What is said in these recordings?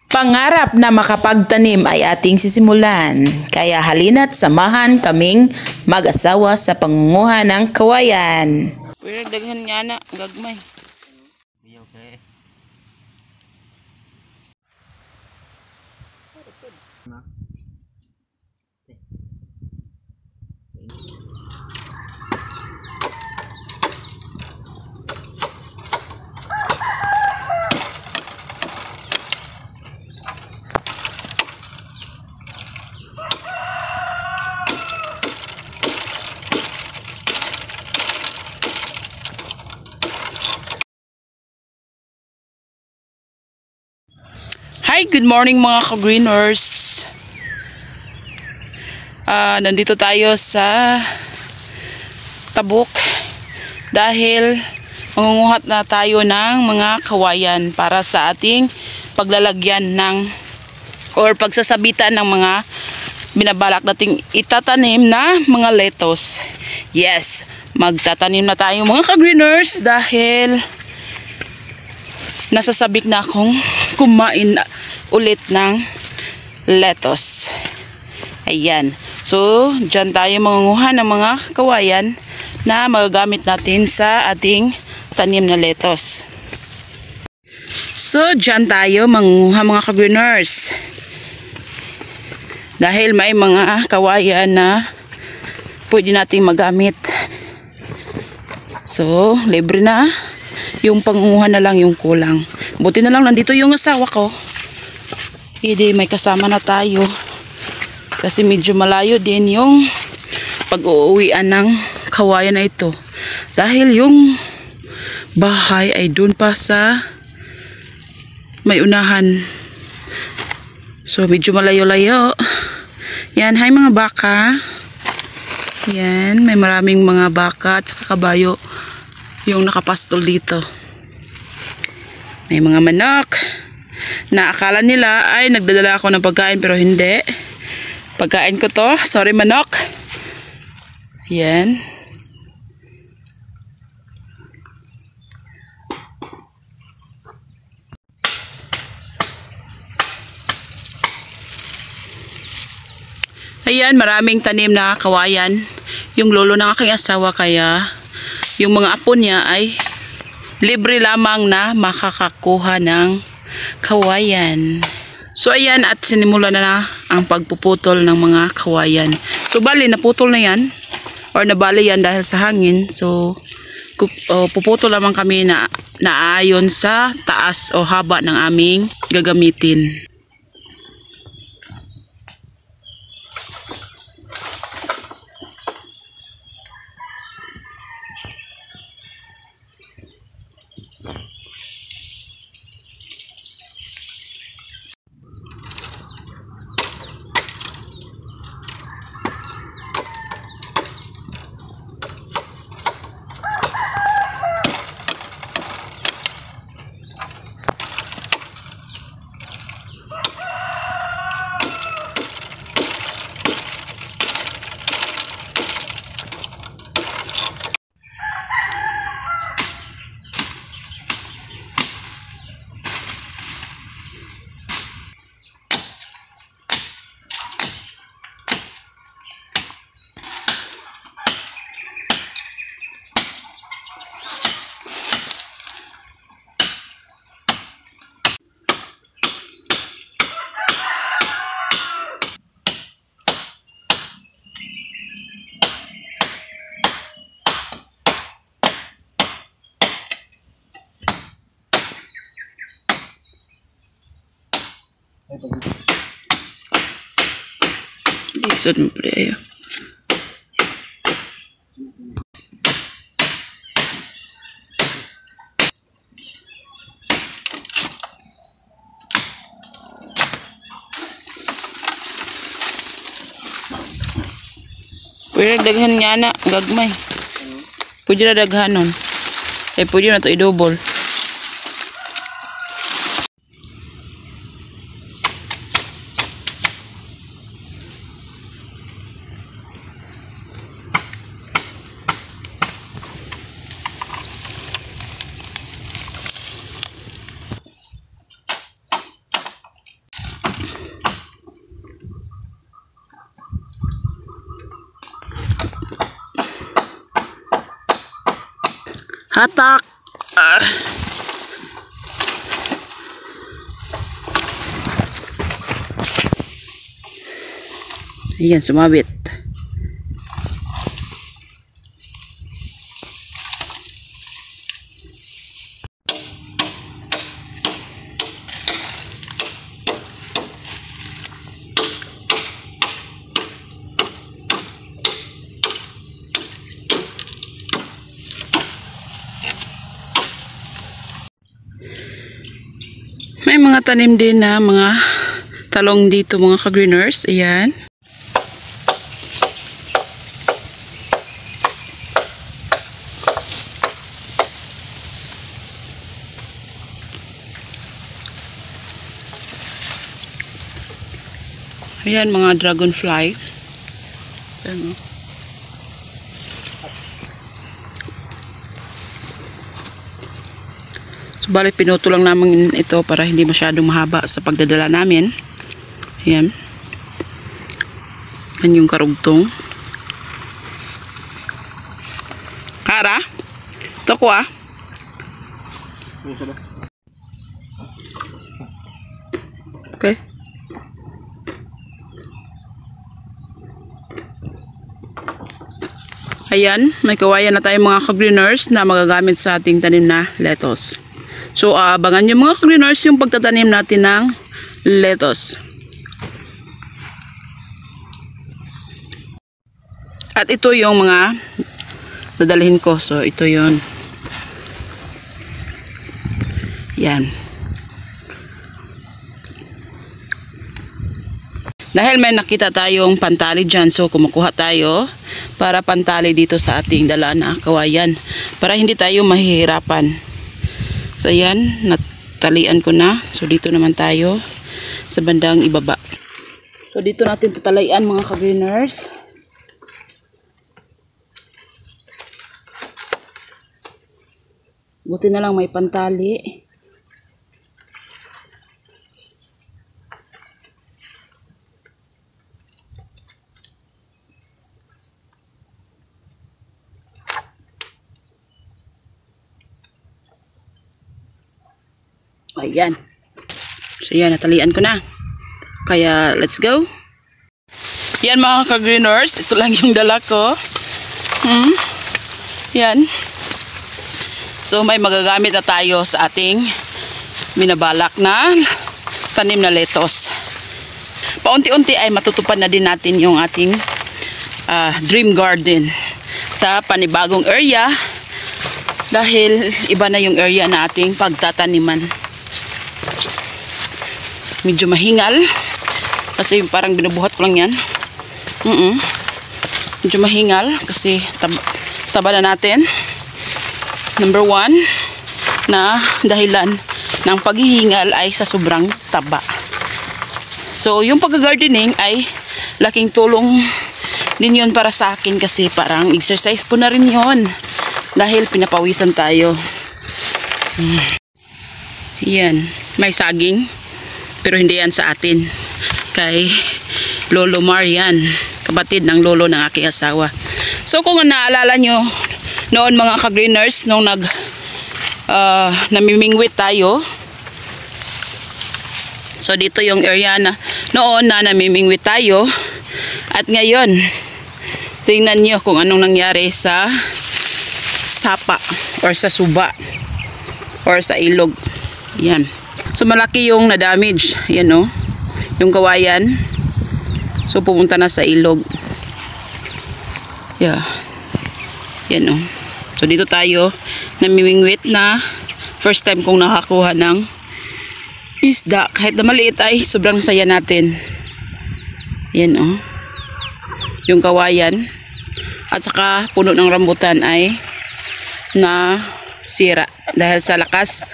Pangarap na makapagtanim ay ating sisimulan, kaya halina't samahan kaming mag-asawa sa pangunguha ng kawayan. Pero daghan nga na, gagmay. Okay. Hi, good morning mga ka-greeners. Nandito tayo sa Tabuk dahil mangunguhat na tayo ng mga kawayan para sa ating paglalagyan ng or pagsasabitan ng mga binabalak nating itatanim na mga lettuce. Yes, magtatanim na tayo mga ka-greeners dahil nasasabik na akong kumain ulit ng lettuce. Ayan. So, dyan tayo mangunguha ng mga kawayan na magagamit natin sa ating tanim na lettuce. So, dyan tayo mangunguha mga ka-greeners. Dahil may mga kawayan na pwede nating magamit. So, libre na. Yung pangunguha na lang yung kulang. Buti na lang nandito yung asawa ko. Hindi, may kasama na tayo. Kasi medyo malayo din yung pag-uuwian ng kawayan na ito. Dahil yung bahay ay dun pa sa may unahan. So medyo malayo-layo. Yan, hi mga baka. Yan, may maraming mga baka at saka kabayo yung nakapastol dito. May mga manok na akala nila ay nagdadala ako ng pagkain pero hindi. Pagkain ko to. Sorry manok. Yan. Ayan, maraming tanim na kawayan. Yung lolo ng aking asawa, kaya yung mga apo niya ay libre lamang na makakakuha ng kawayan. So ayan, at sinimulan na ang pagpuputol ng mga kawayan. So bali, naputol na yan or nabali yan dahil sa hangin. So puputol lamang kami na naayon sa taas o haba ng aming gagamitin. Isod mo pala ayo. Pwede daghan nga na, gagmay. Pwede na daghanon. Pwede na ito i-double. Hatak! Ayan, sumabit. May mga tanim din na mga talong dito mga ka-greeners. Ayan. Ayan mga dragonfly. Ayan, oh. Bali, pinuto lang namin ito para hindi masyadong mahaba sa pagdadala namin. Ayan. Yan yung karugtong. Kara? Ito ko ah. Okay. Ayan, may kawayan na tayo mga ka-greeners na magagamit sa ating tanim na lettuce. So, abangan nyo mga ka-greeners yung pagtatanim natin ng lettuce. At ito yung mga dadalhin ko. So, ito yun. Yan. Dahil may nakita tayong pantali dyan, so kumukuha tayo para pantali dito sa ating dala na kawayan. Para hindi tayo mahihirapan. So ayan, natalian ko na. So dito naman tayo sa bandang ibaba. So dito natin tatalayan mga ka-greeners. Buti na lang may pantali. Ayan. So yan, natalian ko na. Kaya let's go. Yan mga ka-greeners, ito lang yung dala ko. Yan. So may magagamit na tayo sa ating binabalak na tanim na lettuce. Paunti-unti ay matutupad na din natin yung ating dream garden sa panibagong area dahil iba na yung area na ating pagtataniman. Medyo mahingal kasi parang binubuhat ko lang yan. Medyo mahingal kasi taba na natin. Number 1 na dahilan ng paghihingal ay sa sobrang taba. So yung pag-gardening ay laking tulong din yun para sa akin kasi parang exercise ko na rin yun dahil pinapawisan tayo. Yan, may saging. Pero hindi yan sa atin. Kay Lolo Marian, kapatid ng lolo ng aking asawa. So kung naalala nyo, noon mga ka-greeners, nung namimingwit tayo. So dito yung area na noon na namimingwit tayo. At ngayon, tingnan nyo kung anong nangyari sa sapa or sa suba or sa ilog. Yan. So malaki yung na-damage. Yan o. Yung kawayan. So pumunta na sa ilog. Yeah. Yan o. So dito tayo namimingwit na first time kong nakakuha ng isda. Kahit na maliit ay sobrang saya natin. Yan o. Yung kawayan. At saka puno ng rambutan ay na sira dahil sa lakas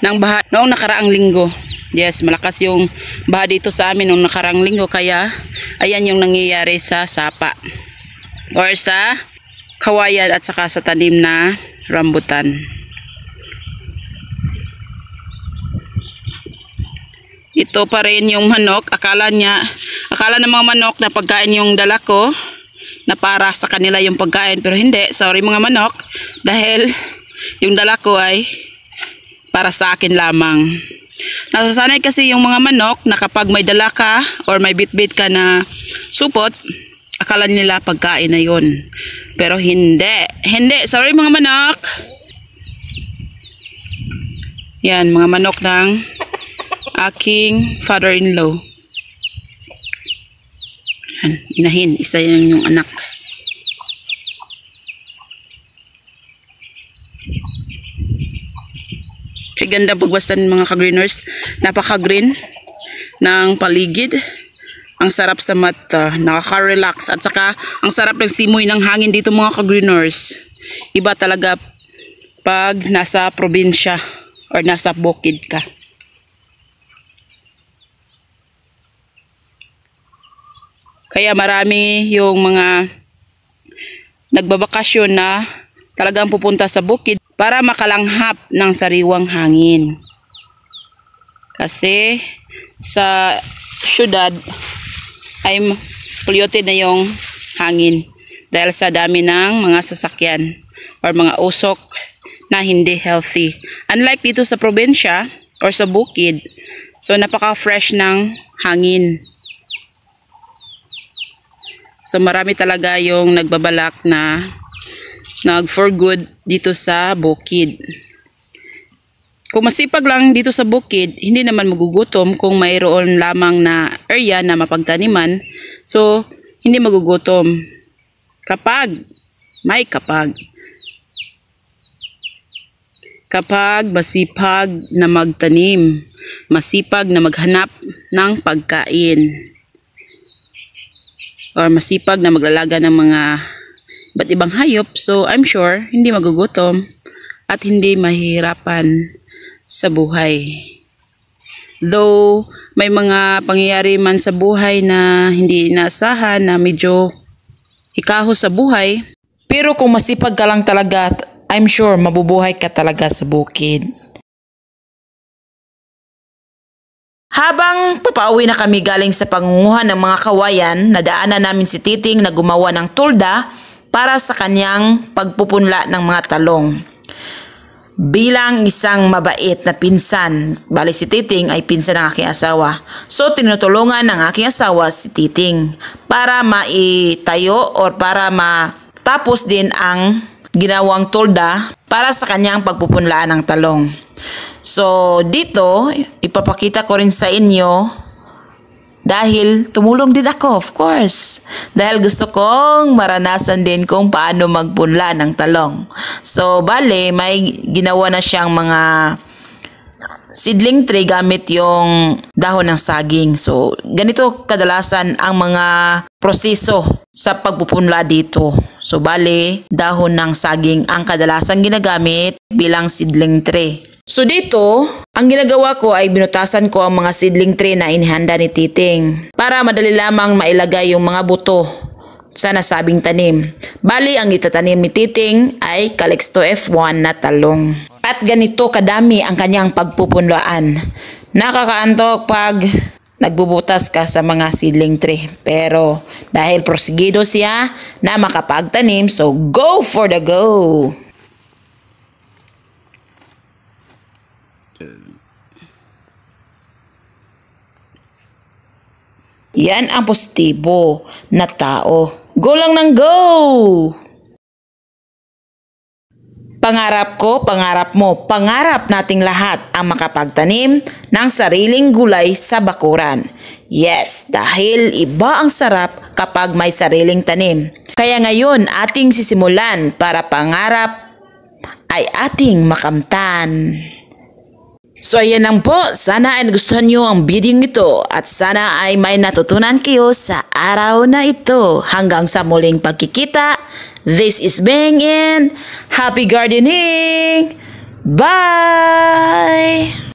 ng baha noong nakaraang linggo. Yes, malakas yung baha dito sa amin noong nakaraang linggo kaya ayan yung nangyayari sa sapa or sa kawayan at saka sa tanim na rambutan. Ito pa rin yung manok. Akala ng mga manok na pagkain yung dala ko na para sa kanila yung pagkain pero hindi. Sorry mga manok dahil Yung dala ko ay para sa akin lamang. Nasasanay kasi yung mga manok na kapag may dala ka or may bit-bit ka na supot, akala nila pagkain na yun. Pero hindi. Hindi. Sorry mga manok. Yan, mga manok ng aking father-in-law. Yan, inahin. Isa yan yung anak. Kaya ganda pagbastan mga ka-greeners. Napaka-green ng paligid. Ang sarap sa mata. Nakaka-relax. At saka, ang sarap ng simoy ng hangin dito mga ka-greeners. Iba talaga pag nasa probinsya or nasa bukid ka. Kaya marami yung mga nagbabakasyon na talagang pupunta sa bukid para makalanghap ng sariwang hangin. Kasi sa syudad ay polluted na yung hangin dahil sa dami ng mga sasakyan or mga usok na hindi healthy. Unlike dito sa probinsya or sa bukid, so napaka-fresh ng hangin. So marami talaga yung nagbabalak na nag-for good dito sa bukid. Kung masipag lang dito sa bukid, hindi naman magugutom kung mayroon lamang na area na mapagtaniman. So, hindi magugutom. Kapag masipag na magtanim, masipag na maghanap ng pagkain, or masipag na maglalaga ng mga iba't ibang hayop, so I'm sure hindi magugutom at hindi mahihirapan sa buhay. Though may mga pangyayari man sa buhay na hindi inaasahan na medyo hikaho sa buhay, Pero kung masipag ka lang talaga, I'm sure mabubuhay ka talaga sa bukid. Habang papauwi na kami galing sa pangunguhan ng mga kawayan, nadaanan namin si Titing na gumawa ng tulda para sa kanyang pagpupunla ng mga talong. Bilang isang mabait na pinsan, bali si Titing ay pinsan ng aking asawa. So tinutulungan ng aking asawa si Titing para maitayo or para matapos din ang ginawang tulda para sa kanyang pagpupunlaan ng talong. So dito, ipapakita ko rin sa inyo dahil tumulong din ako, of course. Dahil gusto kong maranasan din kung paano magpunla ng talong. So, bale, may ginawa na siyang mga seedling tray gamit yung dahon ng saging. So, ganito kadalasan ang mga proseso sa pagpupunla dito. So, bale, dahon ng saging ang kadalasan ginagamit bilang seedling tray. So dito, ang ginagawa ko ay binutasan ko ang mga seedling tray na inihanda ni Titing para madali lamang mailagay yung mga buto sa nasabing tanim. Bali, ang itatanim ni Titing ay Calixto F1 na talong. At ganito kadami ang kanyang pagpupunlaan. Nakakaantok pag nagbubutas ka sa mga seedling tray. Pero dahil prosigido siya na makapagtanim, so go for the go! Yan ang positibo na tao. Go lang ng go! Pangarap ko, pangarap mo, pangarap nating lahat ang makapagtanim ng sariling gulay sa bakuran. Yes, dahil iba ang sarap kapag may sariling tanim. Kaya ngayon ating sisimulan para pangarap ay ating makamtan. So ayan lang po, sana ay nagustuhan nyo ang video ito at sana ay may natutunan kayo sa araw na ito. Hanggang sa muling pagkikita, this is Beng and happy gardening! Bye!